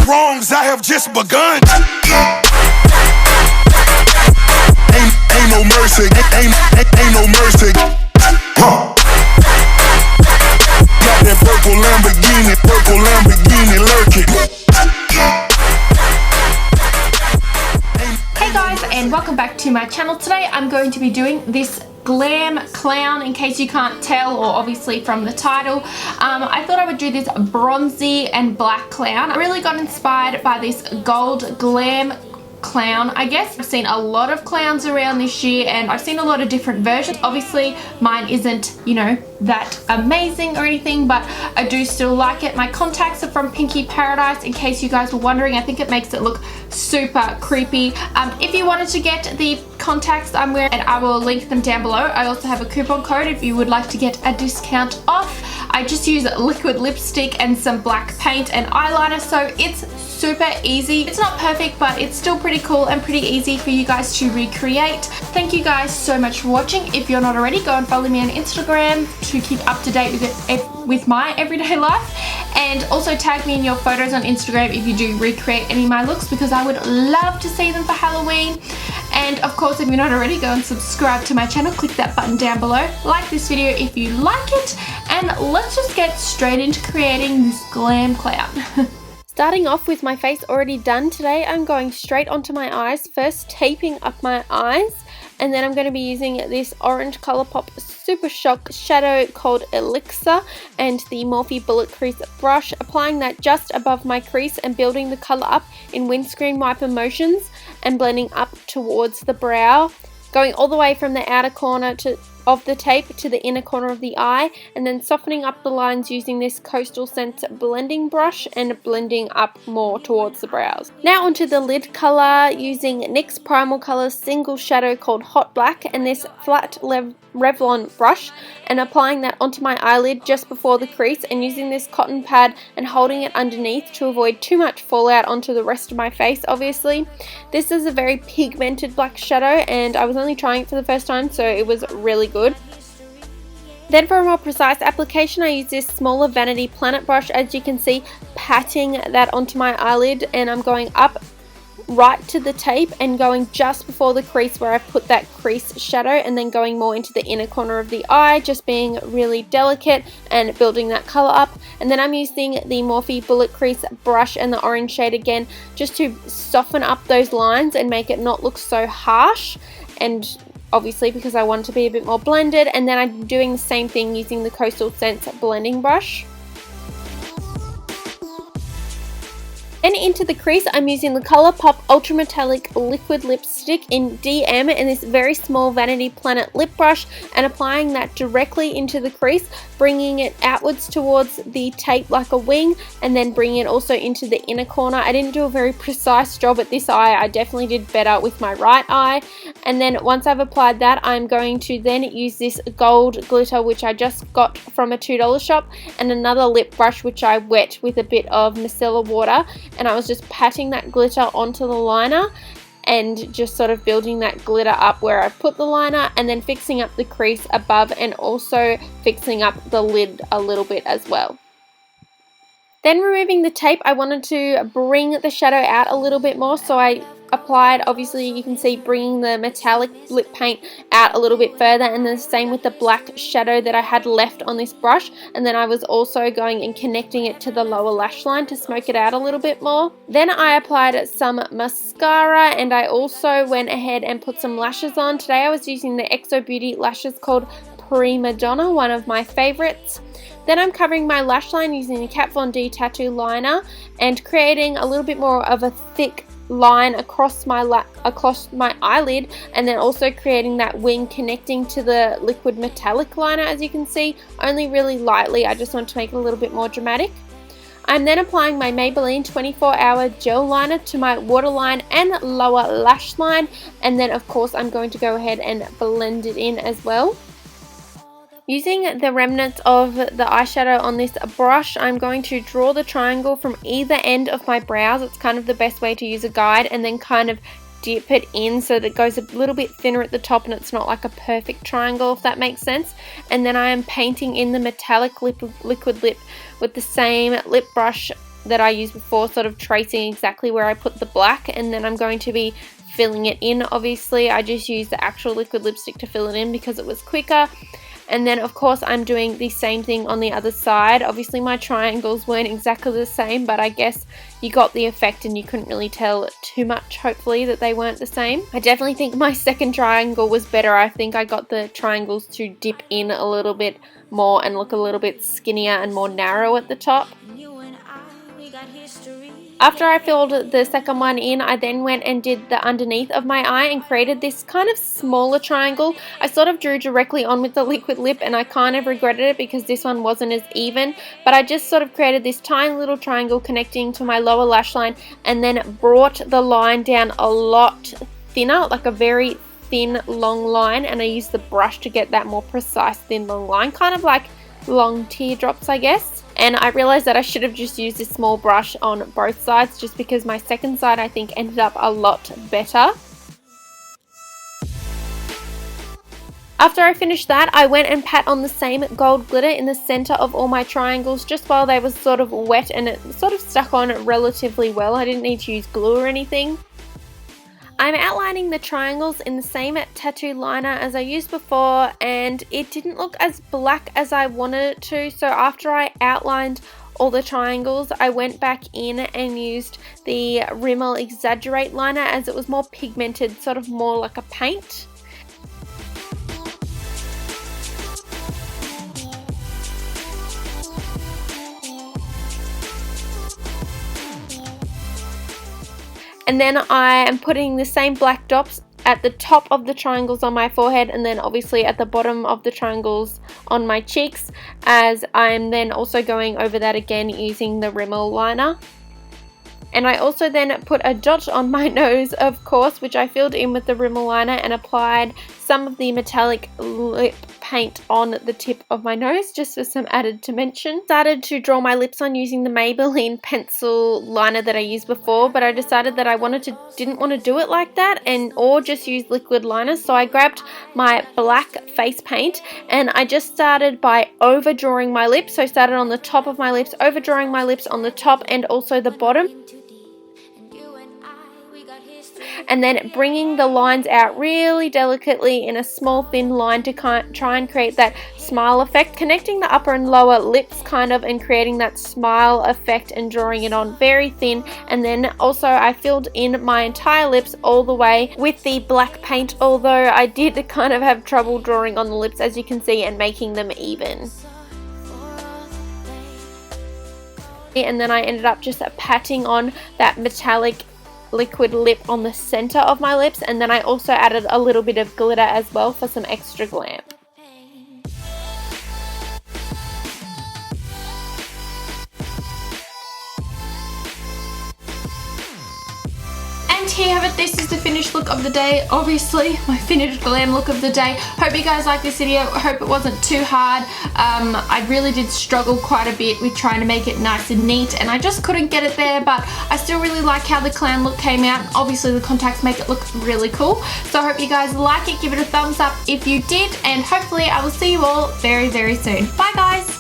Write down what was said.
wrongs, I have just begun. Ain't no mercy, ain't no mercy. Huh. Got that purple Lamborghini lurking. Hey guys, and welcome back to my channel. Today I'm going to be doing this Glam Clown, in case you can't tell, or obviously from the title. I thought I would do this bronzy and black clown. I really got inspired by this gold glam clown. I guess I've seen a lot of clowns around this year, and I've seen a lot of different versions. Obviously mine isn't, you know, that amazing or anything, but I do still like it. My contacts are from Pinky Paradise, in case you guys were wondering. I think it makes it look super creepy. If you wanted to get the contacts I'm wearing, and I will link them down below. I also have a coupon code if you would like to get a discount off. I just use liquid lipstick and some black paint and eyeliner, so it's super easy. It's not perfect, but it's still pretty cool and pretty easy for you guys to recreate. Thank you guys so much for watching. If you're not already, go and follow me on Instagram to keep up to date with my everyday life, and also tag me in your photos on Instagram if you do recreate any of my looks, because I would love to see them for Halloween. And of course, if you're not already, go and subscribe to my channel. Click that button down below. Like this video if you like it, and let's just get straight into creating this glam clown. Starting off with my face already done today, I'm going straight onto my eyes, first taping up my eyes, and then I'm going to be using this orange Colourpop Super Shock shadow called Elixir and the Morphe Bullet Crease brush, applying that just above my crease and building the colour up in windscreen wiper motions and blending up towards the brow, going all the way from the outer corner of the tape to the inner corner of the eye, and then softening up the lines using this Coastal Scents blending brush and blending up more towards the brows. Now onto the lid colour, using NYX Primal Colours single shadow called Hot Black and this flat Revlon brush, and applying that onto my eyelid just before the crease, and using this cotton pad and holding it underneath to avoid too much fallout onto the rest of my face. Obviously this is a very pigmented black shadow, and I was only trying it for the first time, so it was really good. Then for a more precise application, I use this smaller Vanity Planet brush, as you can see, patting that onto my eyelid, and I'm going up right to the tape and going just before the crease where I put that crease shadow, and then going more into the inner corner of the eye, just being really delicate and building that colour up. And then I'm using the Morphe Bullet Crease brush and the orange shade again, just to soften up those lines and make it not look so harsh, and obviously because I want it to be a bit more blended. And then I'm doing the same thing using the Coastal Scents blending brush. Then into the crease, I'm using the Colourpop Ultra Metallic Liquid Lipstick in DM and this very small Vanity Planet lip brush, and applying that directly into the crease, bringing it outwards towards the tape like a wing, and then bringing it also into the inner corner. I didn't do a very precise job at this eye. I definitely did better with my right eye. And then once I've applied that, I'm going to then use this gold glitter, which I just got from a $2 shop, and another lip brush which I wet with a bit of micellar water, and I was just patting that glitter onto the liner and just sort of building that glitter up where I put the liner, and then fixing up the crease above and also fixing up the lid a little bit as well. Then removing the tape, I wanted to bring the shadow out a little bit more, so I applied, obviously you can see, bringing the metallic lip paint out a little bit further, and then the same with the black shadow that I had left on this brush. And then I was also going and connecting it to the lower lash line to smoke it out a little bit more. Then I applied some mascara, and I also went ahead and put some lashes on. Today I was using the xoBeauty lashes called Primadonna, one of my favorites. Then I'm covering my lash line using the Kat Von D tattoo liner and creating a little bit more of a thick line across my eyelid, and then also creating that wing connecting to the liquid metallic liner, as you can see, only really lightly. I just want to make it a little bit more dramatic. I'm then applying my Maybelline 24-hour gel liner to my waterline and lower lash line, and then of course I'm going to go ahead and blend it in as well. Using the remnants of the eyeshadow on this brush, I'm going to draw the triangle from either end of my brows. It's kind of the best way to use a guide, and then kind of dip it in so that it goes a little bit thinner at the top and it's not like a perfect triangle, if that makes sense. And then I am painting in the metallic liquid lip with the same lip brush that I used before, sort of tracing exactly where I put the black, and then I'm going to be filling it in. Obviously I just used the actual liquid lipstick to fill it in because it was quicker. And then of course I'm doing the same thing on the other side. Obviously my triangles weren't exactly the same, but I guess you got the effect and you couldn't really tell too much, hopefully, that they weren't the same. I definitely think my second triangle was better. I think I got the triangles to dip in a little bit more and look a little bit skinnier and more narrow at the top. After I filled the second one in, I then went and did the underneath of my eye and created this kind of smaller triangle. I sort of drew directly on with the liquid lip and I kind of regretted it because this one wasn't as even, but I just sort of created this tiny little triangle connecting to my lower lash line and then brought the line down a lot thinner, like a very thin long line, and I used the brush to get that more precise thin long line, kind of like long teardrops, I guess. And I realized that I should have just used this small brush on both sides, just because my second side I think ended up a lot better. After I finished that, I went and pat on the same gold glitter in the center of all my triangles just while they were sort of wet, and it sort of stuck on relatively well. I didn't need to use glue or anything. I'm outlining the triangles in the same tattoo liner as I used before, and it didn't look as black as I wanted it to, so after I outlined all the triangles I went back in and used the Rimmel Exaggerate liner as it was more pigmented, sort of more like a paint. And then I am putting the same black dots at the top of the triangles on my forehead, and then obviously at the bottom of the triangles on my cheeks, as I'm then also going over that again using the Rimmel liner. And I also then put a dot on my nose, of course, which I filled in with the Rimmel liner and applied some of the metallic lip paint on the tip of my nose just for some added dimension. Started to draw my lips on using the Maybelline pencil liner that I used before, but I decided that I didn't want to do it like that or just use liquid liners, so I grabbed my black face paint and I just started by overdrawing my lips. So I started on the top of my lips, overdrawing my lips on the top and also the bottom, and then bringing the lines out really delicately in a small thin line to try and create that smile effect, connecting the upper and lower lips kind of and creating that smile effect and drawing it on very thin. And then also I filled in my entire lips all the way with the black paint, although I did kind of have trouble drawing on the lips, as you can see, and making them even. And then I ended up just patting on that metallic liquid lip on the center of my lips, and then I also added a little bit of glitter as well for some extra glam. And here you have it. This is the finished look of the day. Obviously my finished glam look of the day. Hope you guys liked this video. I hope it wasn't too hard. I really did struggle quite a bit with trying to make it nice and neat, and I just couldn't get it there, but I still really like how the clown look came out. Obviously the contacts make it look really cool, so I hope you guys like it. Give it a thumbs up if you did, and hopefully I will see you all very, very soon. Bye guys.